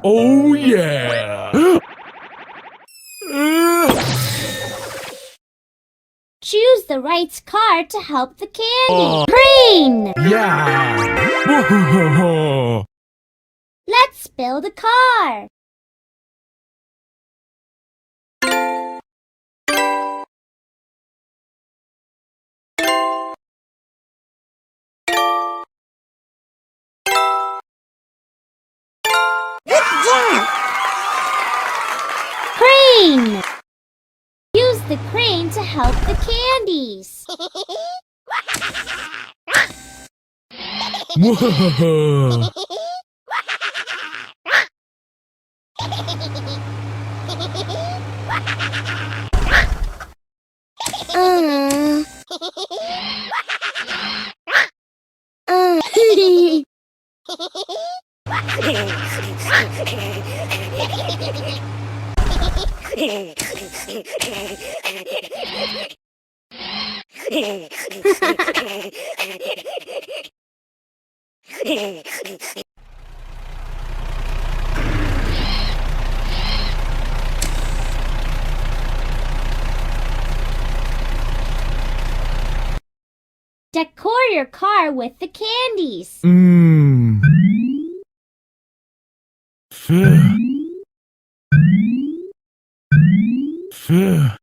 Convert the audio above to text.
Oh yeah! Choose the right car to help the candy. Crane! Yeah! Let's build a car. Crane! Use the crane to help the candies. Whoa! Decor your car with the candies. Fair. Fair.